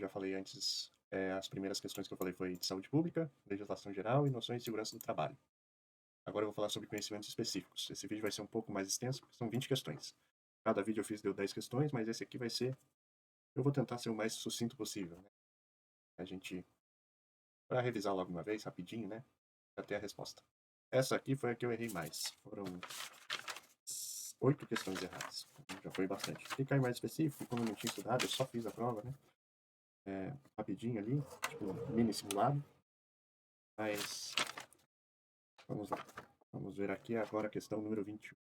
já falei antes, as primeiras questões que eu falei foi de saúde pública, legislação geral e noções de segurança do trabalho. Agora eu vou falar sobre conhecimentos específicos. Esse vídeo vai ser um pouco mais extenso, porque são 20 questões. Cada vídeo eu fiz deu 10 questões, mas esse aqui vai ser... Eu vou tentar ser o mais sucinto possível, né? A gente... Para revisar logo uma vez, rapidinho, né? Até a resposta. Essa aqui foi a que eu errei mais. Foram 8 questões erradas. Já foi bastante. Ficar mais específico, como eu não tinha estudado, eu só fiz a prova, né? Rapidinho ali, tipo um mini simulado. Mas vamos lá. Vamos ver aqui agora a questão número 21.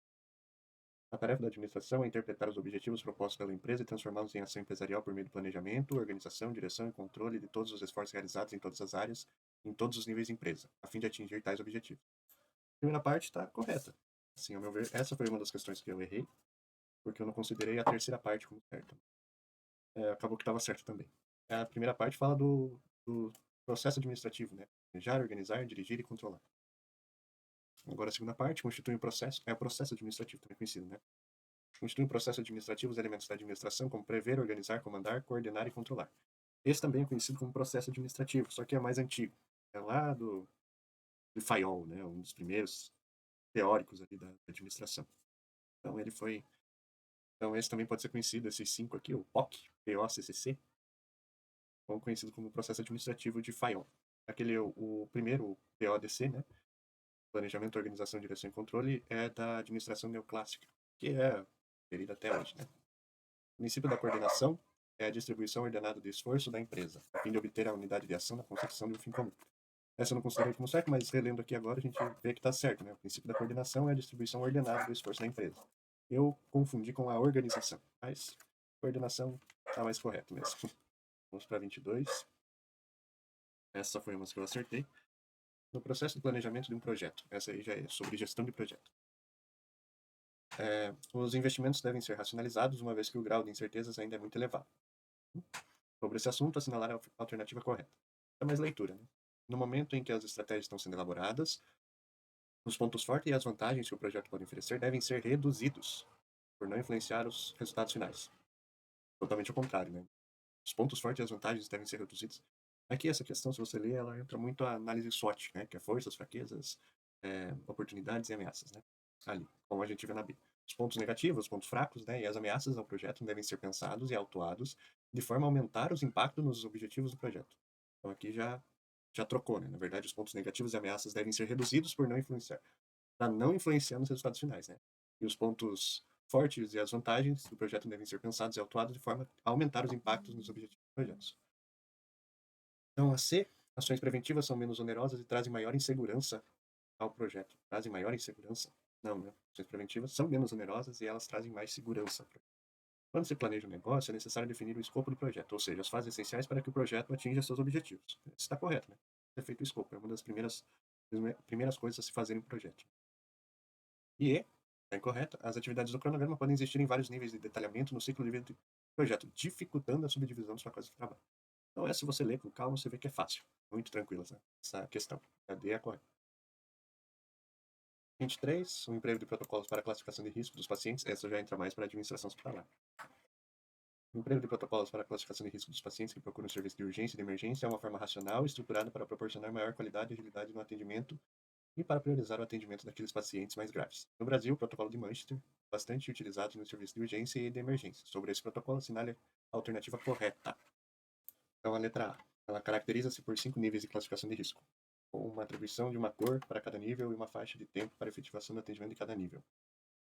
A tarefa da administração é interpretar os objetivos propostos pela empresa e transformá-los em ação empresarial por meio do planejamento, organização, direção e controle de todos os esforços realizados em todas as áreas, em todos os níveis de empresa, a fim de atingir tais objetivos. A primeira parte está correta. Assim, ao meu ver, essa foi uma das questões que eu errei, porque eu não considerei a terceira parte como certa. Acabou que estava certo também. A primeira parte fala do processo administrativo, né? Planejar, organizar, dirigir e controlar. Agora, a segunda parte constitui um processo, é o processo administrativo, também conhecido, né? Constitui um processo administrativo os elementos da administração, como prever, organizar, comandar, coordenar e controlar. Esse também é conhecido como processo administrativo, só que é mais antigo. É lá do Fayol, né? Um dos primeiros teóricos ali da administração. Então, ele foi... Então, esse também pode ser conhecido, esses 5 aqui, o POC, POCCC, ou conhecido como processo administrativo de Fayol. O primeiro, o PODC, né? Planejamento, Organização, Direção e Controle, é da administração neoclássica, que é gerida até hoje, né? O princípio da coordenação é a distribuição ordenada do esforço da empresa, a fim de obter a unidade de ação na consecução de um fim comum. Essa eu não considerei como certo, mas relendo aqui agora a gente vê que está certo, né? O princípio da coordenação é a distribuição ordenada do esforço da empresa. Eu confundi com a organização, mas coordenação está mais correto mesmo. Vamos para 22. Essa foi uma que eu acertei. No processo de planejamento de um projeto. Essa aí já é sobre gestão de projeto. Os investimentos devem ser racionalizados, uma vez que o grau de incertezas ainda é muito elevado. Sobre esse assunto, assinalar a alternativa correta. É mais leitura, né? No momento em que as estratégias estão sendo elaboradas, os pontos fortes e as vantagens que o projeto pode oferecer devem ser reduzidos, por não influenciar os resultados finais. Totalmente ao contrário, né? Os pontos fortes e as vantagens devem ser reduzidos. Aqui, essa questão, se você ler, ela entra muito a análise SWOT, né? Que é forças, fraquezas, oportunidades e ameaças, né? Ali, como a gente vê na B. Os pontos negativos, os pontos fracos, né? E as ameaças ao projeto devem ser pensados e autuados de forma a aumentar os impactos nos objetivos do projeto. Então aqui já trocou, né? Na verdade, os pontos negativos e ameaças devem ser reduzidos por não influenciar, para não influenciar nos resultados finais, né? E os pontos fortes e as vantagens do projeto devem ser pensados e autuados de forma a aumentar os impactos nos objetivos dos projetos. Então, a C, ações preventivas são menos onerosas e trazem maior insegurança ao projeto. Trazem maior insegurança? Não, né? Ações preventivas são menos onerosas e elas trazem mais segurança. Quando se planeja um negócio, é necessário definir o escopo do projeto, ou seja, as fases essenciais para que o projeto atinja seus objetivos. Isso está correto, né? É feito o escopo, é uma das primeiras coisas a se fazer em um projeto. E é incorreta. As atividades do cronograma podem existir em vários níveis de detalhamento no ciclo de vida do projeto, dificultando a subdivisão dos pacotes de trabalho. Então, se você ler com calma, você vê que é fácil. Muito tranquila essa questão. A D é correta. 23, o emprego de protocolos para a classificação de risco dos pacientes. Essa já entra mais para a administração hospitalar. O emprego de protocolos para a classificação de risco dos pacientes que procuram serviço de urgência e de emergência é uma forma racional e estruturada para proporcionar maior qualidade e agilidade no atendimento e para priorizar o atendimento daqueles pacientes mais graves. No Brasil, o protocolo de Manchester é bastante utilizado no serviço de urgência e de emergência. Sobre esse protocolo, assinale a alternativa correta. Então, a letra A. Ela caracteriza-se por 5 níveis de classificação de risco, com uma atribuição de uma cor para cada nível e uma faixa de tempo para efetivação do atendimento de cada nível.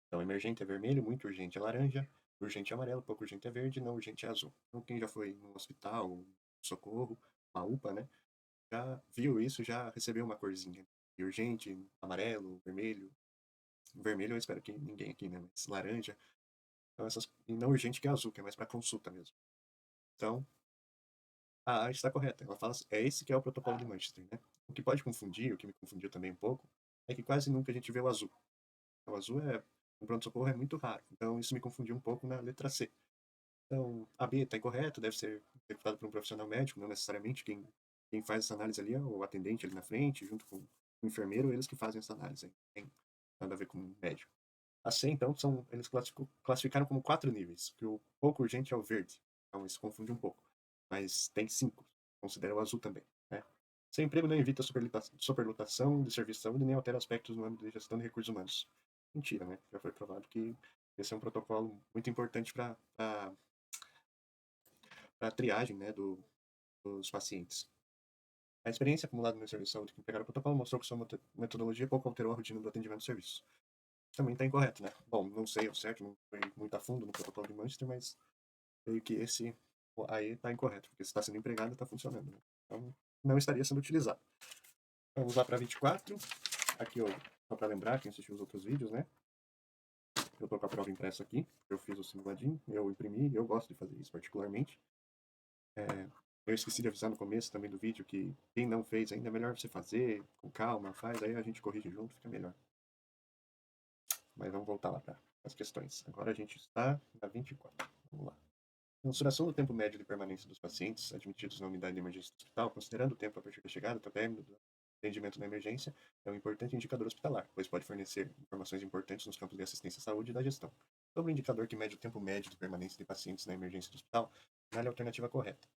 Então, emergente é vermelho, muito urgente é laranja, urgente é amarelo, pouco urgente é verde, não urgente é azul. Então, quem já foi no hospital, socorro, uma UPA, né, já viu isso, já recebeu uma corzinha. E urgente, amarelo, vermelho. Vermelho eu espero que ninguém aqui, né, mas laranja. Então, e não urgente que é azul, que é mais para consulta mesmo. Então, a A está correta. Ela fala, é esse que é o protocolo de Manchester, né? O que pode confundir, o que me confundiu também um pouco, é que quase nunca a gente vê o azul. O azul no pronto-socorro é muito raro. Então, isso me confundiu um pouco na letra C. Então, a B está incorreta, deve ser executado por um profissional médico, não necessariamente quem faz essa análise ali é o atendente ali na frente, junto com o enfermeiro, eles que fazem essa análise. Não tem nada a ver com o médico. A C, então, eles classificaram como 4 níveis, que o pouco urgente é o verde. Então, isso confunde um pouco. mas tem 5. Considera o azul também, né? Sem emprego não evita superlotação de serviço de saúde nem altera aspectos no âmbito de gestão de recursos humanos. Mentira, né? Já foi provado que esse é um protocolo muito importante para a triagem, né, dos pacientes. A experiência acumulada no serviço de saúde que empregaram o protocolo mostrou que sua metodologia pouco alterou a rotina do atendimento do serviço. Também está incorreto, né? Bom, não sei ao certo, não fui muito a fundo no protocolo de Manchester, mas creio que esse aí está incorreto, porque se está sendo empregado, está funcionando, né? Então, não estaria sendo utilizado. Vamos lá para 24. Aqui, só para lembrar, quem assistiu os outros vídeos, né? Eu estou com a prova impressa aqui, eu fiz o simuladinho, eu imprimi, eu gosto de fazer isso particularmente. Eu esqueci de avisar no começo também do vídeo que quem não fez ainda é melhor você fazer, com calma, faz, aí a gente corrige junto, fica melhor. Mas vamos voltar lá para as questões. Agora a gente está na 24. Vamos lá. Mensuração do tempo médio de permanência dos pacientes admitidos na unidade de emergência do hospital, considerando o tempo a partir da chegada até o término do atendimento na emergência, é um importante indicador hospitalar, pois pode fornecer informações importantes nos campos de assistência à saúde e da gestão. Sobre o indicador que mede o tempo médio de permanência de pacientes na emergência do hospital, não é a alternativa correta.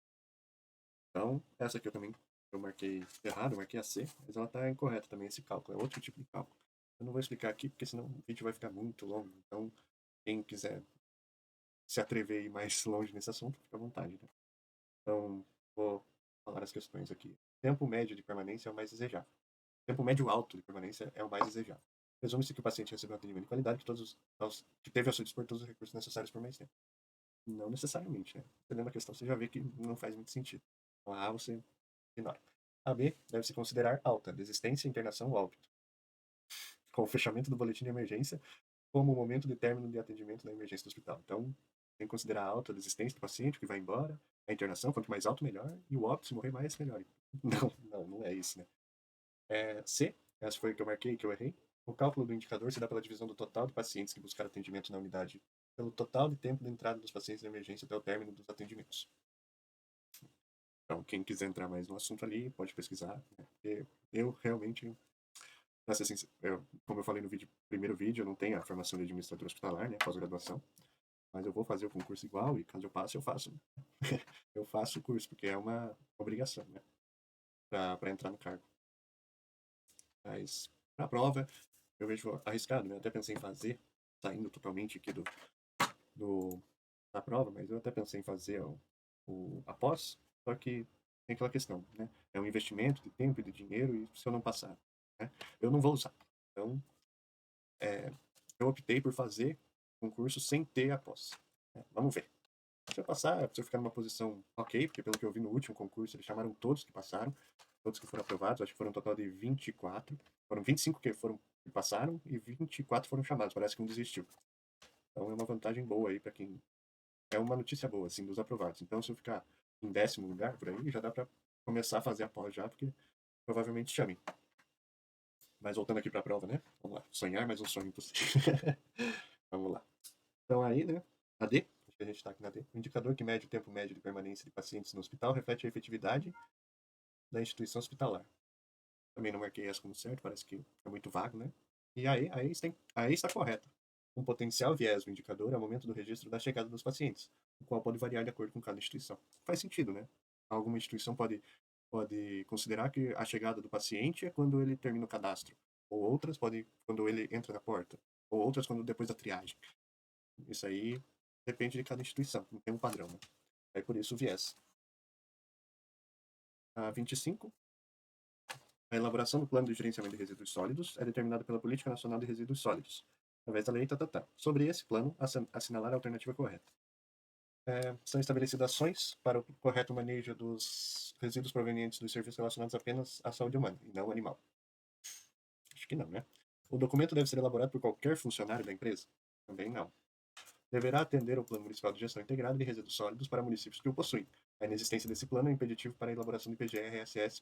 Então, essa aqui eu marquei errado, eu marquei a C, mas ela está incorreta também, esse cálculo, é outro tipo de cálculo. Eu não vou explicar aqui, porque senão o vídeo vai ficar muito longo, então quem quiser se atrever a ir mais longe nesse assunto, fica à vontade, né? Então, vou falar as questões aqui. Tempo médio de permanência é o mais desejável. Tempo médio alto de permanência é o mais desejável. Presume-se que o paciente recebeu um atendimento de qualidade que teve ao seu dispor todos os recursos necessários por mais tempo. Não necessariamente, né? Entendendo a questão, você já vê que não faz muito sentido. Então, a A você ignora. A B deve-se considerar alta, desistência, internação ou óbito. Com o fechamento do boletim de emergência como o momento de término de atendimento na emergência do hospital. Então, tem que considerar alta a desistência do paciente, que vai embora, a internação, quanto mais alto, melhor, e o óbito, se morrer mais, melhor. Não é isso, né? C, essa foi a que eu marquei, que eu errei. O cálculo do indicador se dá pela divisão do total de pacientes que buscaram atendimento na unidade pelo total de tempo de entrada dos pacientes na emergência até o término dos atendimentos. Então, quem quiser entrar mais no assunto ali, pode pesquisar, né? Eu realmente, assim, como eu falei no primeiro vídeo, eu não tenho a formação de administrador hospitalar, né, pós-graduação, mas eu vou fazer o concurso igual e caso eu passe, eu faço. Eu faço o curso, porque é uma obrigação, né, para entrar no cargo. Mas, na prova, eu vejo arriscado, né, eu até pensei em fazer, saindo totalmente aqui da prova, mas eu até pensei em fazer a pós, só que tem aquela questão, né, é um investimento de tempo e de dinheiro, e se eu não passar, né, eu não vou usar. Então, eu optei por fazer concurso sem ter a pós. Vamos ver. Se eu passar, se eu ficar numa posição ok, porque pelo que eu vi no último concurso, eles chamaram todos que passaram, todos que foram aprovados, acho que foram um total de 24. Foram 25 que passaram e 24 foram chamados, parece que um desistiu. Então é uma vantagem boa aí para quem. É uma notícia boa, assim, dos aprovados. Então se eu ficar em 10º lugar por aí, já dá para começar a fazer a pós já, porque provavelmente chamem. Mas voltando aqui para a prova, né? Vamos lá. Sonhar, mas um sonho impossível. Vamos lá. Então aí, né? A D, acho que a gente está aqui na D. O indicador que mede o tempo médio de permanência de pacientes no hospital reflete a efetividade da instituição hospitalar. Também não marquei essa como certo, parece que é muito vago, né? E aí está correto. Um potencial viés do indicador é o momento do registro da chegada dos pacientes, o qual pode variar de acordo com cada instituição. Faz sentido, né? Alguma instituição pode considerar que a chegada do paciente é quando ele termina o cadastro, ou outras podem quando ele entra na porta, ou outras quando depois da triagem. Isso aí depende de cada instituição, não tem um padrão, né? É por isso o viés. A 25. A elaboração do plano de gerenciamento de resíduos sólidos é determinada pela Política Nacional de Resíduos Sólidos, através da lei Sobre esse plano, assinalar a alternativa correta. São estabelecidas ações para o correto manejo dos resíduos provenientes dos serviços relacionados apenas à saúde humana, e não animal. Acho que não, né? O documento deve ser elaborado por qualquer funcionário da empresa? Também não. Deverá atender ao Plano Municipal de Gestão Integrada de Resíduos Sólidos para municípios que o possuem. A inexistência desse plano é impeditivo para a elaboração de PGRS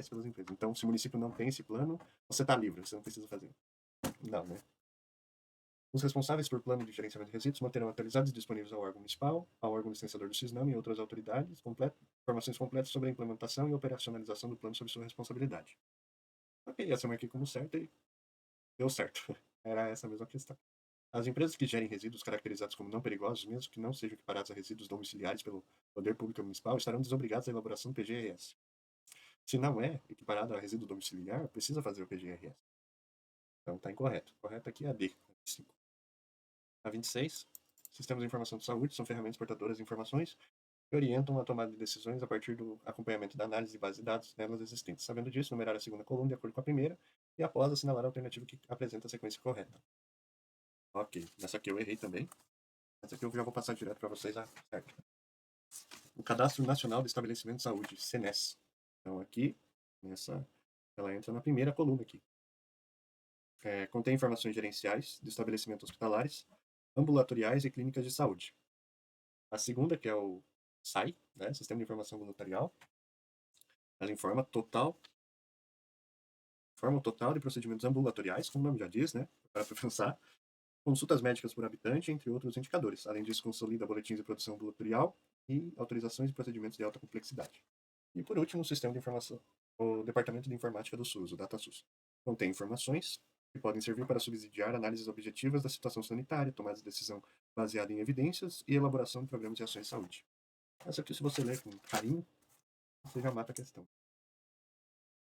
pelas empresas. Então, se o município não tem esse plano, você está livre, você não precisa fazer. Não, né? Os responsáveis por plano de gerenciamento de resíduos manterão atualizados e disponíveis ao órgão municipal, ao órgão licenciador do SISNAM e outras autoridades informações completas sobre a implementação e operacionalização do plano sob sua responsabilidade. Ok, essa eu marquei como certa e deu certo. Era essa a mesma questão. As empresas que gerem resíduos caracterizados como não perigosos, mesmo que não sejam equiparados a resíduos domiciliares pelo Poder Público Municipal, estarão desobrigadas à elaboração do PGRS. Se não é equiparado a resíduo domiciliar, precisa fazer o PGRS. Então está incorreto. Correto aqui é a D. 25. A 26. Sistemas de informação de saúde são ferramentas portadoras de informações que orientam a tomada de decisões a partir do acompanhamento da análise de bases de dados nelas existentes. Sabendo disso, numerar a segunda coluna de acordo com a primeira e após assinalar a alternativa que apresenta a sequência correta. Ok, nessa aqui eu errei também. Essa aqui eu já vou passar direto para vocês, certo? O Cadastro Nacional de Estabelecimento de Saúde, CNES. Então aqui, ela entra na primeira coluna aqui. Contém informações gerenciais de estabelecimentos hospitalares, ambulatoriais e clínicas de saúde. A segunda, que é o SAI, né, Sistema de Informação Voluntarial, ela informa o total de procedimentos ambulatoriais, como o nome já diz, né, para pensar, consultas médicas por habitante, entre outros indicadores. Além disso, consolida boletins de produção ambulatorial e autorizações e procedimentos de alta complexidade. E por último, o Sistema de Informação, o Departamento de Informática do SUS, o DataSUS. Contém informações que podem servir para subsidiar análises objetivas da situação sanitária, tomada de decisão baseada em evidências e elaboração de programas de ações de saúde. Essa aqui, se você ler com carinho, você já mata a questão.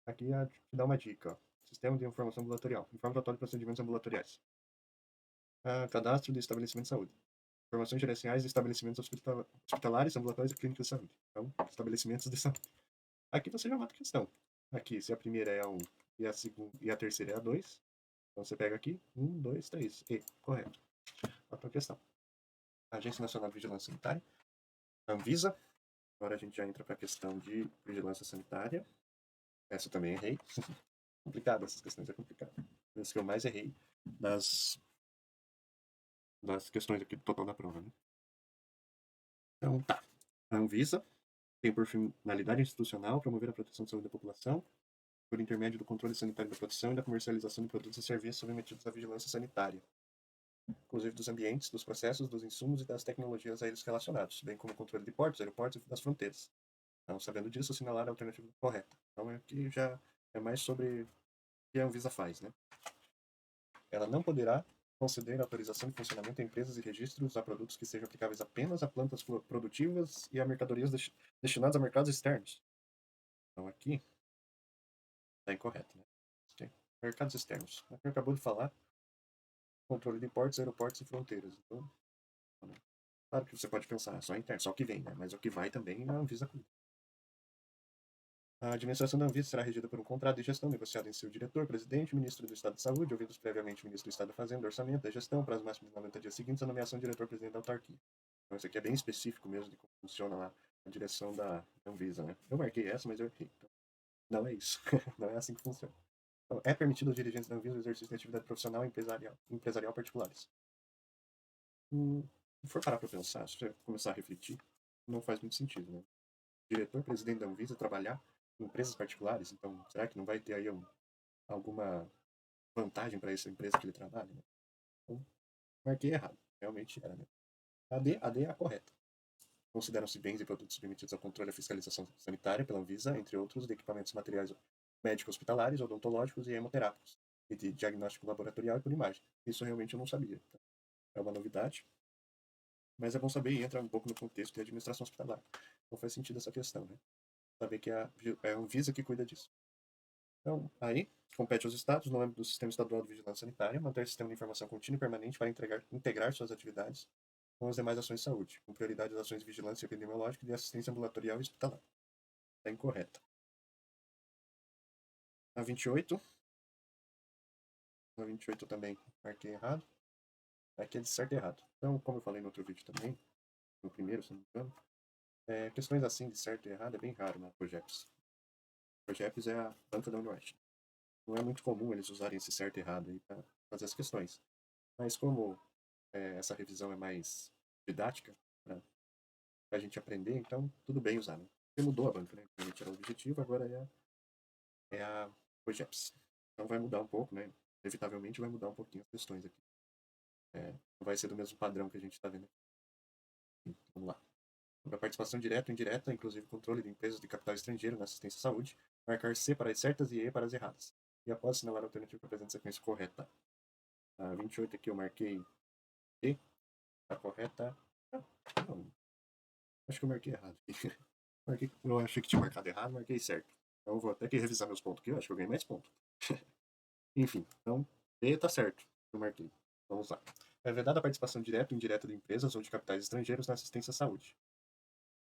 Aqui te dá uma dica. Ó. Sistema de Informação Ambulatorial. Informa total de procedimentos ambulatoriais. Cadastro de estabelecimento de saúde. Informações gerenciais de estabelecimentos hospitalares, ambulatórios e clínicas de saúde. Então, estabelecimentos de saúde. Aqui você já mata a questão. Aqui, se a primeira é a 1 e a terceira é a 2, então você pega aqui 1, 2, 3. E, correto. Outra questão. Agência Nacional de Vigilância Sanitária. Anvisa. Agora a gente já entra para a questão de vigilância sanitária. Essa eu também errei. Complicado, essas questões é complicado. Essa que eu mais errei das questões aqui do total da prova, né? Então, tá. A Anvisa tem por finalidade institucional promover a proteção da saúde da população por intermédio do controle sanitário da produção e da comercialização de produtos e serviços submetidos à vigilância sanitária, inclusive dos ambientes, dos processos, dos insumos e das tecnologias a eles relacionados, bem como o controle de portos, aeroportos e das fronteiras. Então, sabendo disso, assinalar a alternativa correta. Então, aqui já é mais sobre o que a Anvisa faz, né? Ela não poderá conceder autorização de funcionamento a empresas e registros a produtos que sejam aplicáveis apenas a plantas produtivas e a mercadorias destinadas a mercados externos. Então, aqui está incorreto, né? Okay. Mercados externos. Aqui acabou de falar controle de portos, aeroportos e fronteiras. Então, claro que você pode pensar só interno, só o que vem, né? Mas o que vai também a Anvisa cuida. A administração da Anvisa será regida por um contrato de gestão negociado em seu diretor, presidente, ministro do Estado de Saúde, ouvidos previamente o ministro do Estado da Fazenda, orçamento, da gestão, prazo máximo de 90 dias seguintes à nomeação do diretor-presidente da autarquia. Então, isso aqui é bem específico mesmo de como funciona lá a direção da Anvisa, né? Eu marquei essa, mas eu errei. Então, não é isso. Não é assim que funciona. Então, é permitido aos dirigentes da Anvisa o exercício de atividade profissional e empresarial particulares. Se for parar para pensar, se você começar a refletir, não faz muito sentido, né? O diretor-presidente da Anvisa trabalhar em empresas particulares, então será que não vai ter aí alguma vantagem para essa empresa que ele trabalha? Né? Então, marquei errado. Realmente era, né? A D é a correta. Consideram-se bens e produtos submetidos ao controle e à fiscalização sanitária pela Anvisa, entre outros, de equipamentos materiais médicos hospitalares, odontológicos e hemoterápicos, e de diagnóstico laboratorial e por imagem. Isso realmente eu não sabia. Então, é uma novidade, mas é bom saber e entra um pouco no contexto de administração hospitalar. Então faz sentido essa questão, né? Saber que é a Anvisa que cuida disso. Então, aí, compete aos estados, no âmbito do Sistema Estadual de Vigilância Sanitária, manter o sistema de informação contínua e permanente para integrar suas atividades com as demais ações de saúde, com prioridade às ações de vigilância epidemiológica e de assistência ambulatorial e hospitalar. Está incorreta. A 28. A 28 também marquei errado. Aqui é de certo e errado. Então, como eu falei no outro vídeo também, no primeiro, se não me engano, questões assim de certo e errado é bem raro na Projeps. Projeps é a banca da Unioeste. Não é muito comum eles usarem esse certo e errado aí para fazer as questões. Mas como essa revisão é mais didática, para a gente aprender, então tudo bem usar. Né? Porque mudou a banca, né? A gente era o objetivo, agora é a Projeps. Então vai mudar um pouco, né? Inevitavelmente vai mudar um pouquinho as questões aqui. Não vai ser do mesmo padrão que a gente está vendo aqui. Vamos lá. Sobre a participação direta ou indireta, inclusive controle de empresas de capital estrangeiro na assistência à saúde, marcar C para as certas e E para as erradas. E após assinalar a alternativa que apresenta a sequência correta. A 28 aqui eu marquei E a correta... Não, acho que eu marquei errado. Eu achei que tinha marcado errado, marquei certo. Então eu vou até que revisar meus pontos aqui, eu acho que eu ganhei mais pontos. Enfim, então B tá certo. Eu marquei. Vamos lá. É vedada a participação direta ou indireta de empresas ou de capitais estrangeiros na assistência à saúde.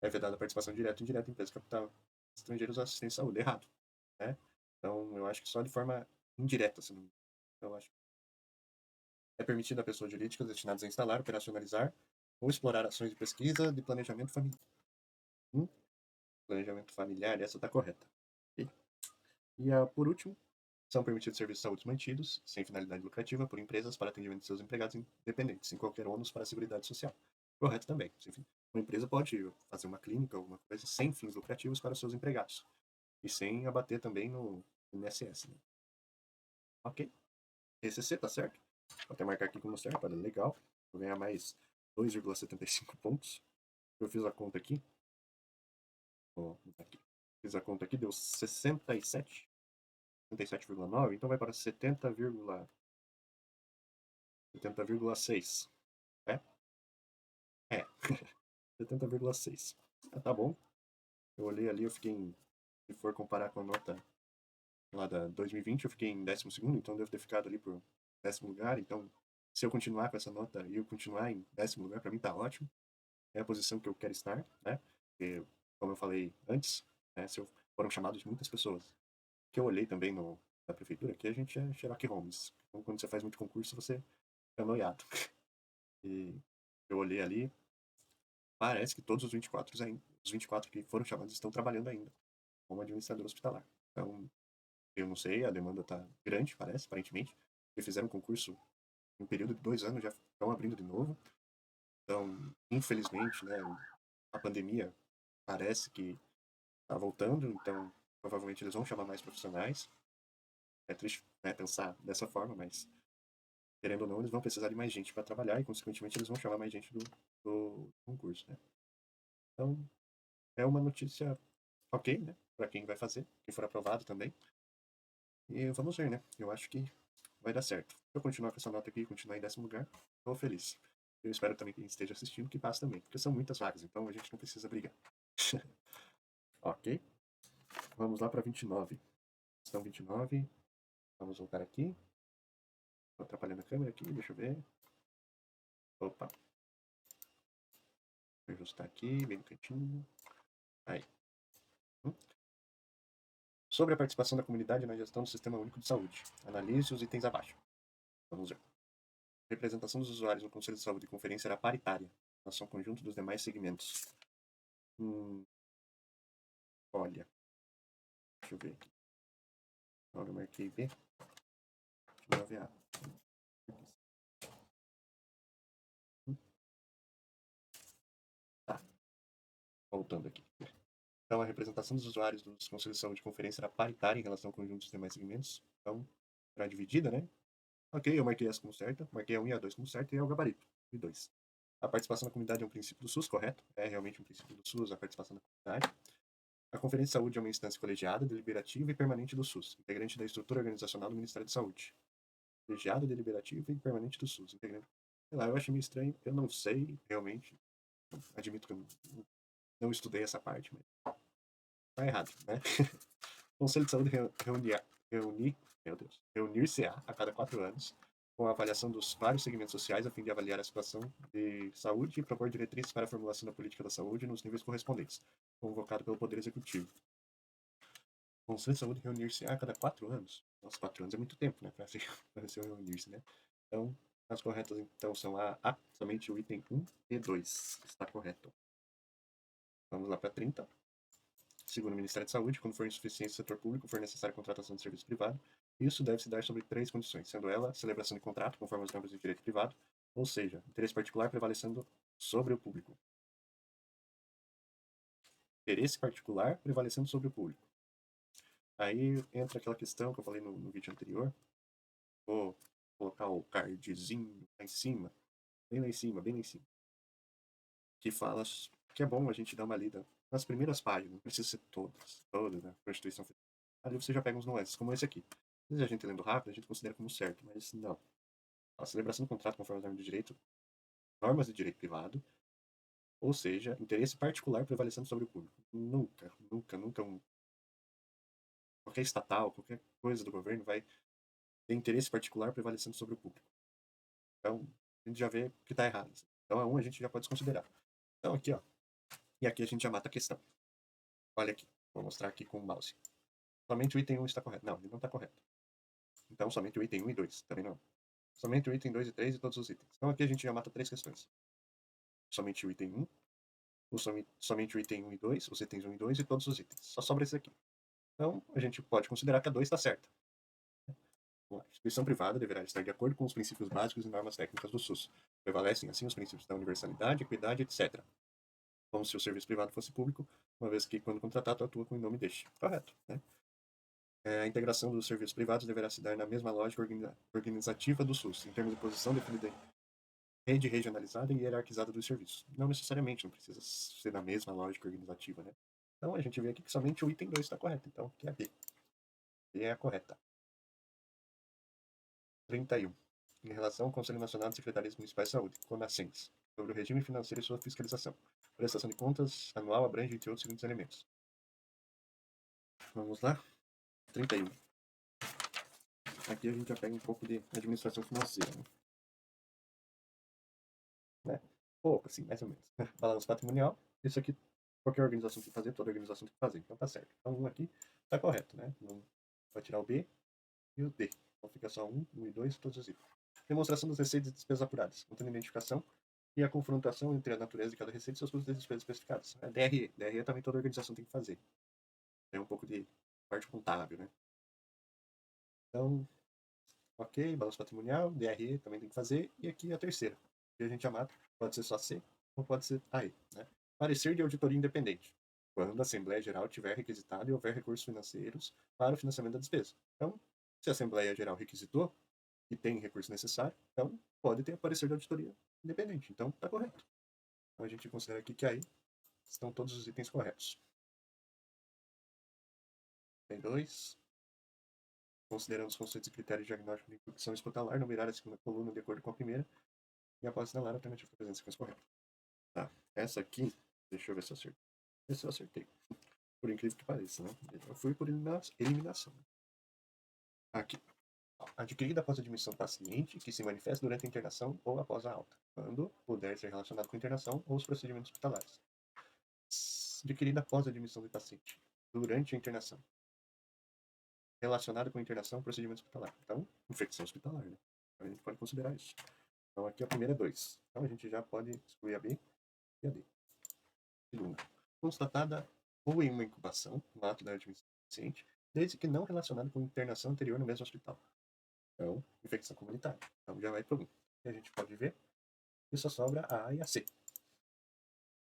É vedada a participação direta ou indireta de empresas capital estrangeiros na assistência à saúde. Errado. Né? Então eu acho que só de forma indireta, se não me engano. Então, eu acho que é permitido a pessoas jurídicas destinadas a instalar, operacionalizar ou explorar ações de pesquisa de planejamento familiar. Planejamento familiar, essa está correta. Okay? E por último, são permitidos serviços de saúde mantidos, sem finalidade lucrativa, por empresas para atendimento de seus empregados independentes, sem qualquer ônus para a Seguridade Social. Correto também. Enfim, uma empresa pode fazer uma clínica, alguma coisa, sem fins lucrativos para os seus empregados. E sem abater também no INSS. Né? Ok. ECC, tá certo? Vou até marcar aqui como certo, olha, legal. Vou ganhar mais 2,75 pontos. Eu fiz a conta aqui. Aqui. Fiz a conta aqui, deu 67. 67,9, então vai para 70,6. É? É. 70,6. Tá bom. Eu olhei ali, eu fiquei em... Se for comparar com a nota lá da 2020, eu fiquei em 12º, então devo ter ficado ali por 10º lugar. Então, se eu continuar com essa nota e eu continuar em 10º lugar, para mim tá ótimo. É a posição que eu quero estar, né? Porque, como eu falei antes, né, se eu, foram chamados muitas pessoas. Que eu olhei também na prefeitura, que a gente é Sherlock Holmes. Então, quando você faz muito concurso, você fica noiado. E eu olhei ali, parece que todos os 24 que foram chamados estão trabalhando ainda, como administrador hospitalar. Então, eu não sei, a demanda está grande, parece, aparentemente. Eles fizeram um concurso em um período de 2 anos, já estão abrindo de novo. Então, infelizmente, né, a pandemia parece que está voltando, então provavelmente eles vão chamar mais profissionais. É triste, né, pensar dessa forma, mas querendo ou não, eles vão precisar de mais gente para trabalhar e, consequentemente, eles vão chamar mais gente do concurso, né? Então, é uma notícia ok, né? Para quem vai fazer, quem for aprovado também. E vamos ver, né? Eu acho que vai dar certo. Se eu continuar com essa nota aqui e continuar em 10º lugar, estou feliz. Eu espero também que quem esteja assistindo que passe também, porque são muitas vagas, então a gente não precisa brigar. Ok? Vamos lá para 29. Questão 29. Vamos voltar aqui. Estou atrapalhando a câmera aqui, deixa eu ver. Opa. Vou ajustar aqui, bem no cantinho. Aí. Sobre a participação da comunidade na gestão do Sistema Único de Saúde. Analise os itens abaixo. Vamos ver. A representação dos usuários no Conselho de Saúde e Conferência era paritária, em relação ao conjunto dos demais segmentos. Olha. Deixa eu ver aqui. Agora eu marquei B. Deixa eu ver A. Tá. Voltando aqui. Então, a representação dos usuários dos Conselhos de Saúde e Conferência era paritária em relação ao conjunto dos demais segmentos. Então, era dividida, né? Ok, eu marquei essa como certa, marquei a 1 e a 2 como certa e é o gabarito, e 2. A participação da comunidade é um princípio do SUS, correto? É realmente um princípio do SUS, a participação da comunidade. A Conferência de Saúde é uma instância colegiada, deliberativa e permanente do SUS, integrante da estrutura organizacional do Ministério da Saúde. Colegiada, deliberativa e permanente do SUS, integrante. Sei lá, eu acho meio estranho, eu não sei, realmente. Admito que eu não estudei essa parte, mas tá errado, né? O Conselho de Saúde reunir-se-á a cada 4 anos com a avaliação dos vários segmentos sociais a fim de avaliar a situação de saúde e propor diretrizes para a formulação da política da saúde nos níveis correspondentes, convocado pelo Poder Executivo. O Conselho de Saúde reunir-se-á a cada 4 anos. Nossa, 4 anos é muito tempo, né, para se reunir-se, né? Então, as corretas, então, são A, somente o item 1 e 2 está correto. Vamos lá para 30. Segundo o Ministério da Saúde, quando for insuficiente o setor público, for necessária a contratação de serviço privado, isso deve se dar sobre 3 condições, sendo ela celebração de contrato conforme as normas de direito privado, ou seja, interesse particular prevalecendo sobre o público. Interesse particular prevalecendo sobre o público. Aí entra aquela questão que eu falei no vídeo anterior. Vou colocar o cardzinho lá em cima, bem lá em cima, bem lá em cima, que fala que é bom a gente dar uma lida nas primeiras páginas, não precisa ser todas, né? Constituição Federal. Ali você já pega uns nuances, como esse aqui. Às vezes a gente lendo rápido, a gente considera como certo, mas não. A celebração do contrato conforme as normas do direito normas de direito privado, ou seja, interesse particular prevalecendo sobre o público. Nunca, nunca, nunca qualquer estatal, qualquer coisa do governo vai ter interesse particular prevalecendo sobre o público. Então, a gente já vê que está errado. Então, a gente já pode desconsiderar. Então, aqui, ó. E aqui a gente já mata a questão. Olha aqui. Vou mostrar aqui com o mouse. Somente o item 1 está correto. Não, ele não está correto. Então, somente o item 1 e 2. Também não. Somente o item 2 e 3 e todos os itens. Então, aqui a gente já mata 3 questões. Somente o item 1, somente o item 1 e 2, os itens 1 e 2 e todos os itens. Só sobra esse aqui. Então, a gente pode considerar que a 2 está certa. A instituição privada deverá estar de acordo com os princípios básicos e normas técnicas do SUS. Prevalecem, assim, os princípios da universalidade, equidade, etc. Como se o serviço privado fosse público, uma vez que, quando contratado, atua com o nome deste. Correto, né? A integração dos serviços privados deverá se dar na mesma lógica organizativa do SUS, em termos de posição definida em rede regionalizada e hierarquizada dos serviços. Não necessariamente, não precisa ser na mesma lógica organizativa, né? Então, a gente vê aqui que somente o item 2 está correto. Então, que é a B. B é a correta. 31. Em relação ao Conselho Nacional de Secretarias Municipais de Saúde, CONASENS, sobre o regime financeiro e sua fiscalização. Prestação de contas anual abrange, entre outros, seguintes elementos. Vamos lá? 31. Aqui a gente já pega um pouco de administração financeira, né? Pouco, assim, mais ou menos. Balanço patrimonial. Isso aqui, qualquer organização tem que fazer, toda organização tem que fazer. Então tá certo. Então, um aqui tá correto, né? Não vai tirar o B e o D. Então fica só 1, 1 e 2, todos os itens. Demonstração das receitas e despesas apuradas, contendo identificação e a confrontação entre a natureza de cada receita e seus custos e despesas especificados. DRE. DRE também toda organização tem que fazer. Tem um pouco de parte contábil, né? Então, ok, balanço patrimonial, DRE também tem que fazer. E aqui a terceira, que a gente já mata. Pode ser só C ou pode ser AE, né? Parecer de auditoria independente. Quando a Assembleia Geral tiver requisitado e houver recursos financeiros para o financiamento da despesa. Então, se a Assembleia Geral requisitou e tem recurso necessário, então pode ter parecer de auditoria independente. Então, está correto. Então, a gente considera aqui que aí estão todos os itens corretos. Tem 2. Considerando os conceitos e critérios diagnósticos de infecção hospitalar, numerar a segunda coluna de acordo com a primeira e após assinalar a alternativa da sequência correta. Tá, essa aqui, deixa eu ver se eu acertei. Esse eu acertei. Por incrível que pareça, né? Eu fui por eliminação. Aqui. Adquirida após a admissão do paciente que se manifesta durante a internação ou após a alta, quando puder ser relacionado com a internação ou os procedimentos hospitalares. Adquirida após a admissão do paciente durante a internação. Relacionado com a internação ou procedimento hospitalar. Então, infecção hospitalar, né? Então, a gente pode considerar isso. Então, aqui a primeira é 2. Então, a gente já pode excluir a B e a D. Segunda. Constatada ou em uma incubação, no ato da admissão do paciente, desde que não relacionado com internação anterior no mesmo hospital. Então, infecção comunitária. Então, já vai para 1. E a gente pode ver que só sobra a A e a C.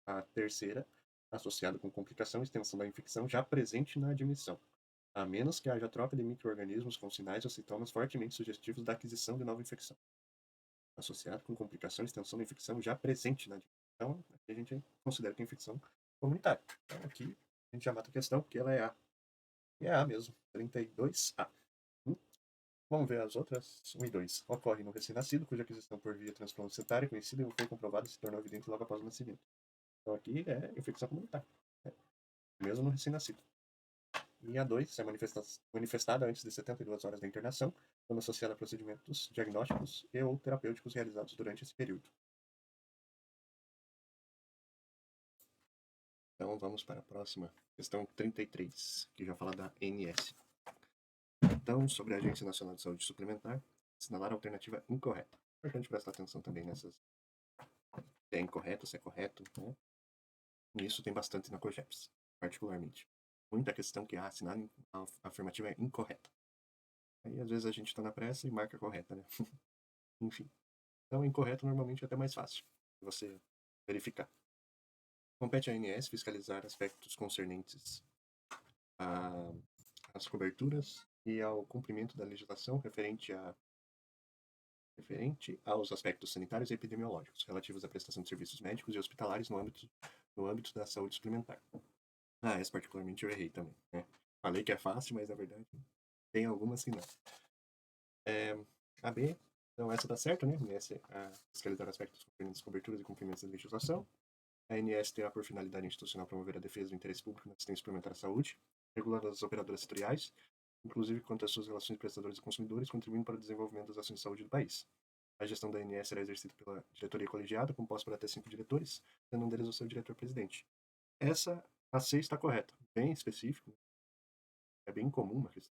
A terceira, associada com complicação e extensão da infecção já presente na admissão, a menos que haja troca de micro-organismos com sinais ou sintomas fortemente sugestivos da aquisição de nova infecção. Associado com complicação e extensão da infecção já presente na admissão. Então, aqui a gente considera que é infecção comunitária. Então, aqui a gente já mata a questão, porque ela é A. E é A mesmo, 32A. Vamos ver as outras. 1 e 2. Ocorre no recém-nascido, cuja aquisição por via transplacentária conhecida e foi comprovada e se tornou evidente logo após o nascimento. Então aqui é infecção comunitária, né? Mesmo no recém-nascido. E a 2 é manifestada antes de 72 horas da internação, quando associada a procedimentos diagnósticos e ou terapêuticos realizados durante esse período. Então vamos para a próxima, questão 33, que já fala da ANS. Então, sobre a Agência Nacional de Saúde Suplementar, assinalar a alternativa incorreta. É importante prestar atenção também nessas. Se é incorreto, se é correto, né? E isso tem bastante na COGEPS, particularmente. Muita questão que assinar a afirmativa é incorreta. Aí, às vezes, a gente está na pressa e marca correta, né? Enfim. Então, incorreto normalmente é até mais fácil de você verificar. Compete à ANS fiscalizar aspectos concernentes às coberturas e ao cumprimento da legislação referente aos aspectos sanitários e epidemiológicos relativos à prestação de serviços médicos e hospitalares no âmbito da saúde suplementar. Essa particularmente eu errei também, né? Falei que é fácil, mas na verdade tem algumas que não. A B Então, essa dá certo, né? A ANS fiscalizar aspectos concernientes coberturas e cumprimentos da legislação. A ANS terá por finalidade institucional promover a defesa do interesse público na assistência suplementar à saúde, regulando as operadoras setoriais, inclusive quanto às suas relações de prestadores e consumidores, contribuindo para o desenvolvimento das ações de saúde do país. A gestão da ANS será exercida pela diretoria colegiada, composta por até 5 diretores, sendo um deles o seu diretor-presidente. Essa, a C está correta. Bem específico. É bem comum uma questão.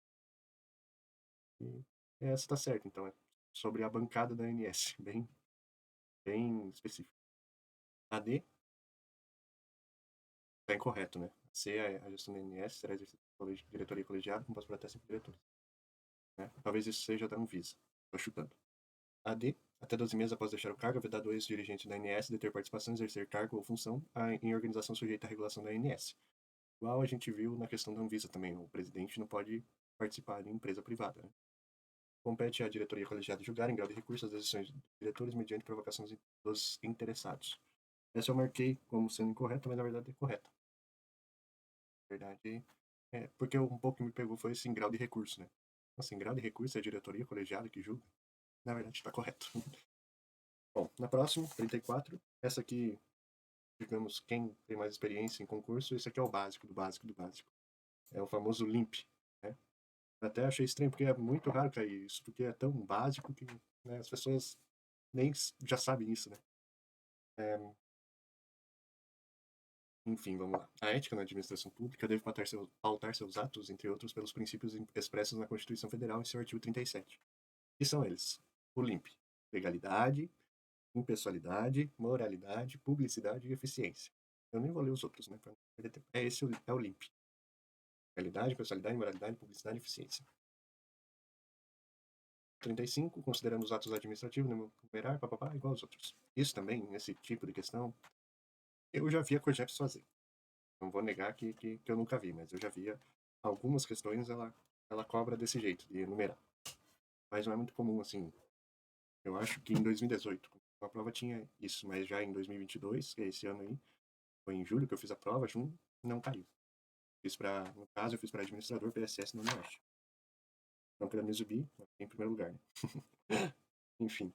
E essa está certa, então. É sobre a bancada da ANS. Bem específico. A D está incorreto, né? A C, a gestão da ANS será exercida pela diretoria colegiada, composta por até 5 diretores. Né? Talvez isso seja da Anvisa. Estou chutando. A D, até 12 meses após deixar o cargo, é vedado ao ex-dirigente da ANS de ter participação, exercer cargo ou função em organização sujeita à regulação da ANS. Igual a gente viu na questão da Anvisa também, o presidente não pode participar de empresa privada. Né? Compete à diretoria colegiada julgar, em grau de recurso, as decisões dos diretores mediante provocação dos interessados. Essa eu marquei como sendo incorreta, mas na verdade é correta. Na verdade, porque um pouco que me pegou foi esse em grau de recurso, né? Assim, em grau de recurso é a diretoria colegiada que julga. Na verdade, está correto. Bom, na próxima, 34, essa aqui, digamos, quem tem mais experiência em concurso, esse aqui é o básico do básico do básico. É o famoso LIMP, né? Até achei estranho, porque é muito raro cair isso, porque é tão básico que, né, as pessoas nem já sabem isso, né? Enfim, vamos lá. A ética na administração pública deve pautar seus atos, entre outros, pelos princípios expressos na Constituição Federal em seu artigo 37. E são eles: o LIMP, legalidade, impessoalidade, moralidade, publicidade e eficiência. Eu nem vou ler os outros, né? Esse é o LIMP. Legalidade, impessoalidade, moralidade, publicidade e eficiência. 35, considerando os atos administrativos, numerar, papapá, igual aos outros. Isso também, nesse tipo de questão, eu já vi a Cogeps fazer. Não vou negar que eu nunca vi, mas eu já via algumas questões ela cobra desse jeito, de enumerar. Mas não é muito comum, assim. Eu acho que em 2018, a prova tinha isso, mas já em 2022, que é esse ano aí, foi em julho que eu fiz a prova, não caiu. No caso, eu fiz para administrador PSS no Oeste. Não querendo me exibir, em primeiro lugar, né? Enfim.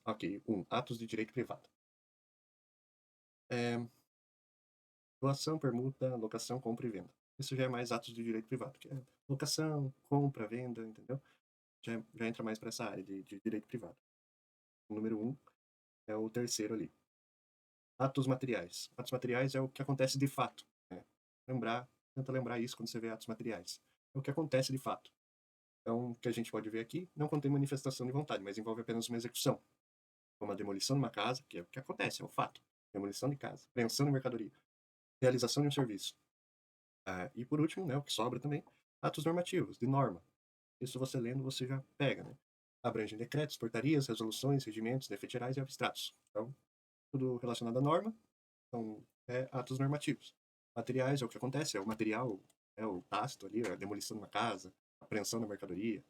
Ok, atos de direito privado. Doação, permuta, locação, compra e venda. Isso já é mais atos de direito privado, que é locação, compra, venda, entendeu? Já entra mais para essa área de direito privado. O número 1 é o terceiro ali. Atos materiais. Atos materiais é o que acontece de fato. Né? Tenta lembrar isso quando você vê atos materiais. É o que acontece de fato. Então, o que a gente pode ver aqui não contém manifestação de vontade, mas envolve apenas uma execução. Como a demolição de uma casa, que é o que acontece, é o fato. Demolição de casa, apreensão de mercadoria, realização de um serviço. E por último, né, o que sobra também, atos normativos, de norma. Isso você lendo, você já pega, né? Abrangem decretos, portarias, resoluções, regimentos, defeitos gerais e abstratos. Então, tudo relacionado à norma, são atos normativos. Materiais é o que acontece, é o material, é o tácito ali, a demolição de uma casa, a apreensão da mercadoria.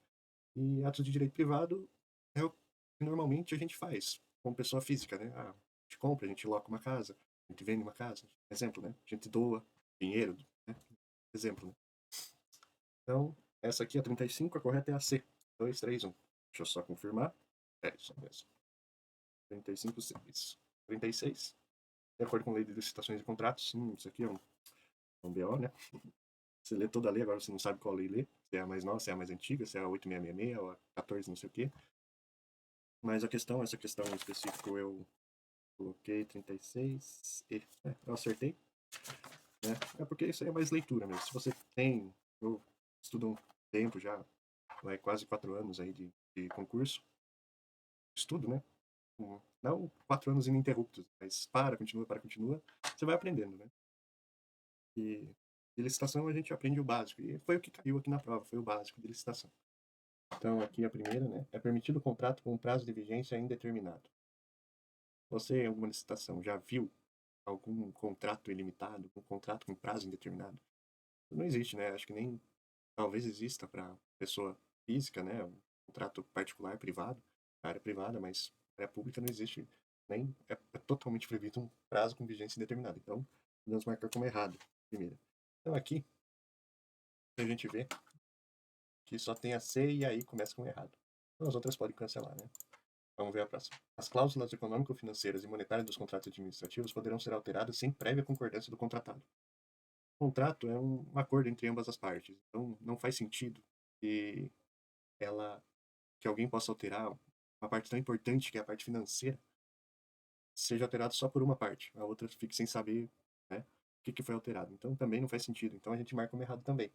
E atos de direito privado é o que normalmente a gente faz como pessoa física, né? A gente compra, a gente loca uma casa, a gente vende uma casa, exemplo, né? A gente doa dinheiro, né? Exemplo, né? Então, essa aqui é a 35, a correta é a C. 2, 3, 1. Deixa eu só confirmar. É isso mesmo. 35, isso. 36. De acordo com a lei de licitações e contratos, isso aqui é um BO, né? Você lê toda a lei, agora você não sabe qual lei ler. Se é a mais nova, se é a mais antiga, se é a 8666 ou a 14 não sei o quê. Mas essa questão em específico eu coloquei 36 e eu acertei. Né? É porque isso aí é mais leitura mesmo. Se você eu estudo um tempo já, quase 4 anos aí de concurso, estudo, né? Não 4 anos ininterruptos, mas continua, você vai aprendendo, né? E de licitação a gente aprende o básico, e foi o que caiu aqui na prova, foi o básico de licitação. Então aqui a primeira, né? É permitido o contrato com prazo de vigência indeterminado. Você, em alguma licitação, já viu algum contrato ilimitado, um contrato com prazo indeterminado? Não existe, né? Acho que nem talvez exista para pessoa física, né? Um contrato particular, privado, área privada, mas área pública não existe nem é totalmente proibido um prazo com vigência indeterminada. Então, podemos marcar como errado, primeiro. Então, aqui a gente vê que só tem a C e aí começa com errado. Então, as outras podem cancelar, né? Vamos ver a próxima. As cláusulas econômico-financeiras e monetárias dos contratos administrativos poderão ser alteradas sem prévia concordância do contratado. O contrato é um acordo entre ambas as partes, então não faz sentido que ela que alguém possa alterar uma parte tão importante que é a parte financeira seja alterada só por uma parte, a outra fique sem saber, né, o que foi alterado. Então também não faz sentido. Então a gente marca como errado também.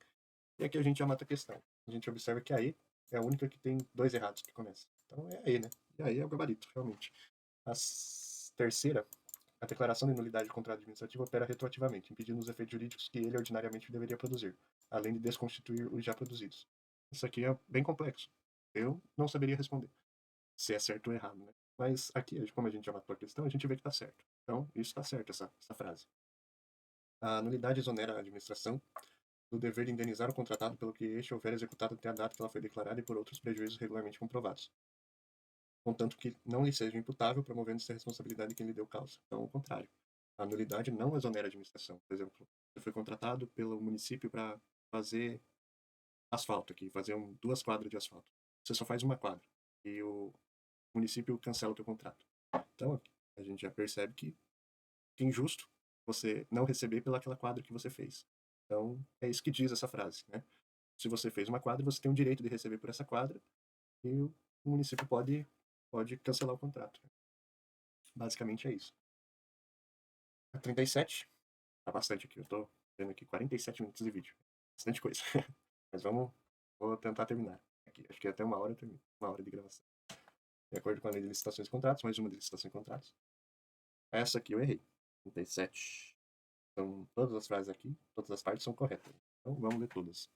E aqui a gente já mata a questão. A gente observa que a E é a única que tem dois errados que começa. Então é a E, né? E aí é o gabarito, realmente. A terceira, a declaração de nulidade do contrato administrativo opera retroativamente, impedindo os efeitos jurídicos que ele ordinariamente deveria produzir, além de desconstituir os já produzidos. Isso aqui é bem complexo. Eu não saberia responder se é certo ou errado, né? Mas aqui, como a gente já matou a questão, a gente vê que está certo. Então, isso está certo, essa frase. A nulidade exonera a administração do dever de indenizar o contratado pelo que este houver executado até a data que ela foi declarada e por outros prejuízos regularmente comprovados, contanto que não lhe seja imputável, promovendo-se a responsabilidade de quem lhe deu causa. Então, ao contrário. A nulidade não exonera a administração. Por exemplo, você foi contratado pelo município para fazer asfalto aqui, fazer duas quadras de asfalto. Você só faz uma quadra e o município cancela o teu contrato. Então, a gente já percebe que é injusto você não receber pelaquela quadra que você fez. Então, é isso que diz essa frase, né? Se você fez uma quadra, você tem o direito de receber por essa quadra e o município pode cancelar o contrato. Basicamente é isso. A 37, tá bastante aqui. Eu tô vendo aqui 47 minutos de vídeo. Bastante coisa. Mas vou tentar terminar. Aqui, acho que até uma hora eu termino. Uma hora de gravação. De acordo com a lei de licitações e contratos, mais uma de licitações e contratos. Essa aqui eu errei. 37. Então, todas as frases aqui, todas as partes são corretas. Então, vamos ler todas.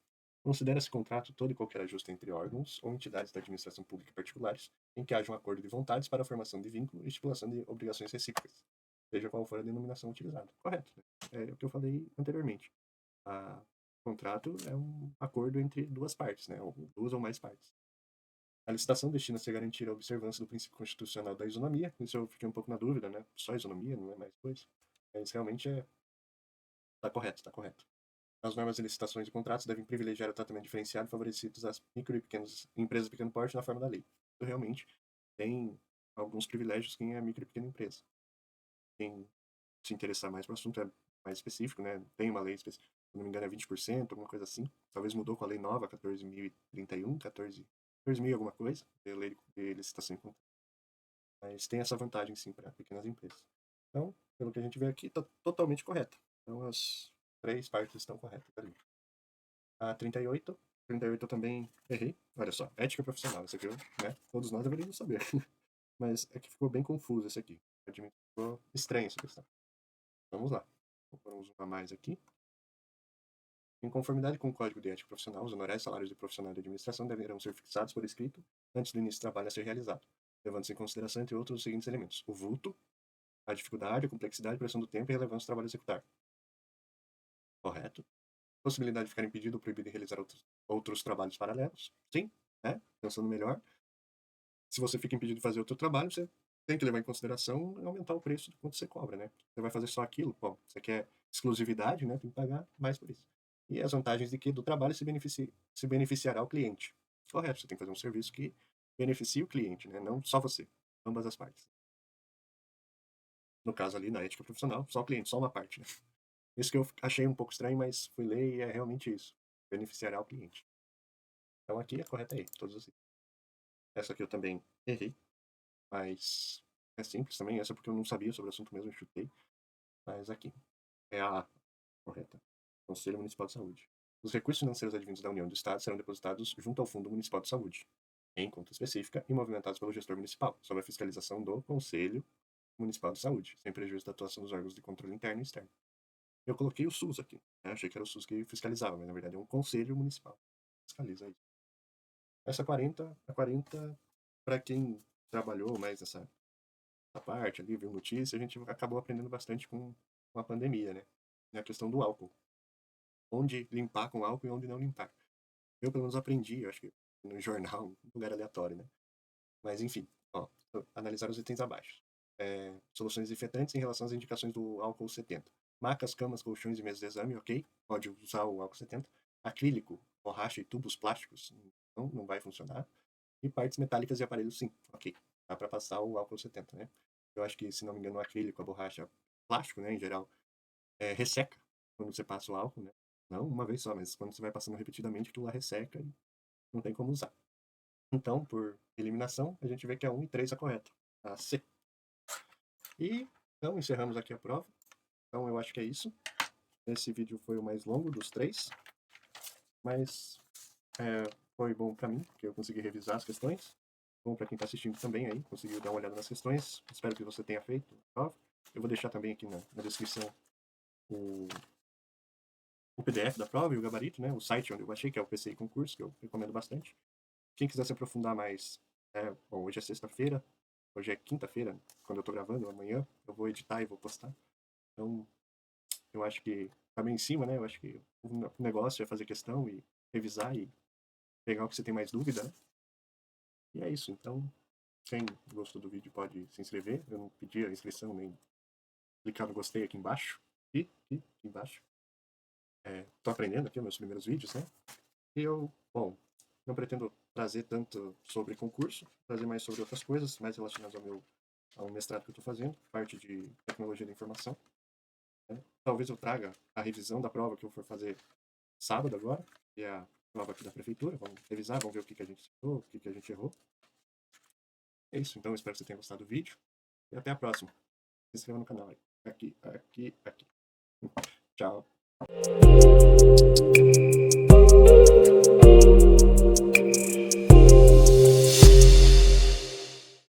Considera-se contrato todo e qualquer ajuste entre órgãos ou entidades da administração pública e particulares em que haja um acordo de vontades para a formação de vínculo e estipulação de obrigações recíprocas, seja qual for a denominação utilizada. Correto, né? É o que eu falei anteriormente. O contrato é um acordo entre duas partes, né? Ou duas ou mais partes. A licitação destina-se a garantir a observância do princípio constitucional da isonomia. Isso eu fiquei um pouco na dúvida, né? Só isonomia, não é mais coisa. Mas realmente está correto, está correto. As normas de licitações e contratos devem privilegiar o tratamento diferenciado favorecidos às micro e pequenas empresas de pequeno porte na forma da lei. Isso realmente tem alguns privilégios quem é micro e pequena empresa. Quem se interessar mais para o assunto é mais específico, né? Tem uma lei específica, se não me engano é 20%, alguma coisa assim. Talvez mudou com a lei nova, 14.031, 14.000 alguma coisa, de lei de licitação e contrato. Mas tem essa vantagem sim para pequenas empresas. Então, pelo que a gente vê aqui, está totalmente correto. Então, as três partes estão corretas ali. A 38. 38 eu também errei. Olha só, ética profissional. Isso aqui, né? Todos nós deveríamos saber. Mas é que ficou bem confuso esse aqui. Admito que ficou estranho essa questão. Vamos lá. Vou pôr um zoom a mais aqui. Em conformidade com o Código de Ética Profissional, os honorários e salários de profissional de administração deverão ser fixados por escrito antes do início do trabalho a ser realizado, levando-se em consideração, entre outros, os seguintes elementos: o vulto, a dificuldade, a complexidade, a pressão do tempo e a relevância do trabalho a executar. Correto? Possibilidade de ficar impedido ou proibido de realizar outros trabalhos paralelos. Sim, né? Pensando melhor. Se você fica impedido de fazer outro trabalho, você tem que levar em consideração aumentar o preço do quanto você cobra, né? Você vai fazer só aquilo, pô, você quer exclusividade, né? Tem que pagar mais por isso. E as vantagens de que do trabalho se beneficiará o cliente. Correto, você tem que fazer um serviço que beneficie o cliente, né? Não só você, ambas as partes. No caso ali, na ética profissional, só o cliente, só uma parte, né? Isso que eu achei um pouco estranho, mas fui ler e é realmente isso. Beneficiará o cliente. Então aqui é correto aí, todos assim. Essa aqui eu também errei, mas é simples também. Essa porque eu não sabia sobre o assunto mesmo, eu chutei. Mas aqui é a correta. Conselho Municipal de Saúde. Os recursos financeiros advindos da União e do Estado serão depositados junto ao Fundo Municipal de Saúde, em conta específica e movimentados pelo gestor municipal, sob a fiscalização do Conselho Municipal de Saúde, sem prejuízo da atuação dos órgãos de controle interno e externo. Eu coloquei o SUS aqui, né? Achei que era o SUS que fiscalizava, mas na verdade é um Conselho Municipal que fiscaliza isso. Essa 40, a 40, para quem trabalhou mais nessa parte ali, viu notícia, a gente acabou aprendendo bastante com a pandemia, né? Na questão do álcool. Onde limpar com álcool e onde não limpar. Eu, pelo menos, aprendi, eu acho que no jornal, um lugar aleatório, né? Mas, enfim, ó, analisar os itens abaixo. Soluções desinfetantes em relação às indicações do álcool 70. Macas, camas, colchões e mesas de exame, ok. Pode usar o álcool 70. Acrílico, borracha e tubos plásticos, não vai funcionar. E partes metálicas de aparelhos, sim, ok. Dá para passar o álcool 70, né? Eu acho que, se não me engano, o acrílico, a borracha, plástico, né, em geral, resseca quando você passa o álcool, né? Não uma vez só, mas quando você vai passando repetidamente, aquilo lá resseca e não tem como usar. Então, por eliminação, a gente vê que a 1 e 3 é correta. A C. E, então, encerramos aqui a prova. Então, eu acho que é isso. Esse vídeo foi o mais longo dos 3, mas foi bom para mim, porque eu consegui revisar as questões. Bom para quem está assistindo também aí, conseguiu dar uma olhada nas questões. Espero que você tenha feito a prova. Eu vou deixar também aqui na descrição o PDF da prova e o gabarito, né? O site onde eu baixei, que é o PCI Concurso, que eu recomendo bastante. Quem quiser se aprofundar mais, bom, hoje é sexta-feira, hoje é quinta-feira, quando eu estou gravando, amanhã eu vou editar e vou postar. Então, eu acho que tá bem em cima, né? Eu acho que o negócio é fazer questão e revisar e pegar o que você tem mais dúvida, né? E é isso. Então, quem gostou do vídeo pode se inscrever. Eu não pedi a inscrição nem clicar no gostei aqui embaixo. Aqui embaixo. Tô aprendendo aqui os meus primeiros vídeos, né? E eu, bom, não pretendo trazer tanto sobre concurso, trazer mais sobre outras coisas, mais relacionadas ao mestrado que eu estou fazendo, parte de tecnologia da informação. Né? Talvez eu traga a revisão da prova que eu for fazer sábado agora, que é a prova aqui da prefeitura. Vamos revisar, vamos ver o que a gente acertou, o que a gente errou. É isso, então espero que você tenha gostado do vídeo. E até a próxima. Se inscreva no canal aí. Aqui. Tchau.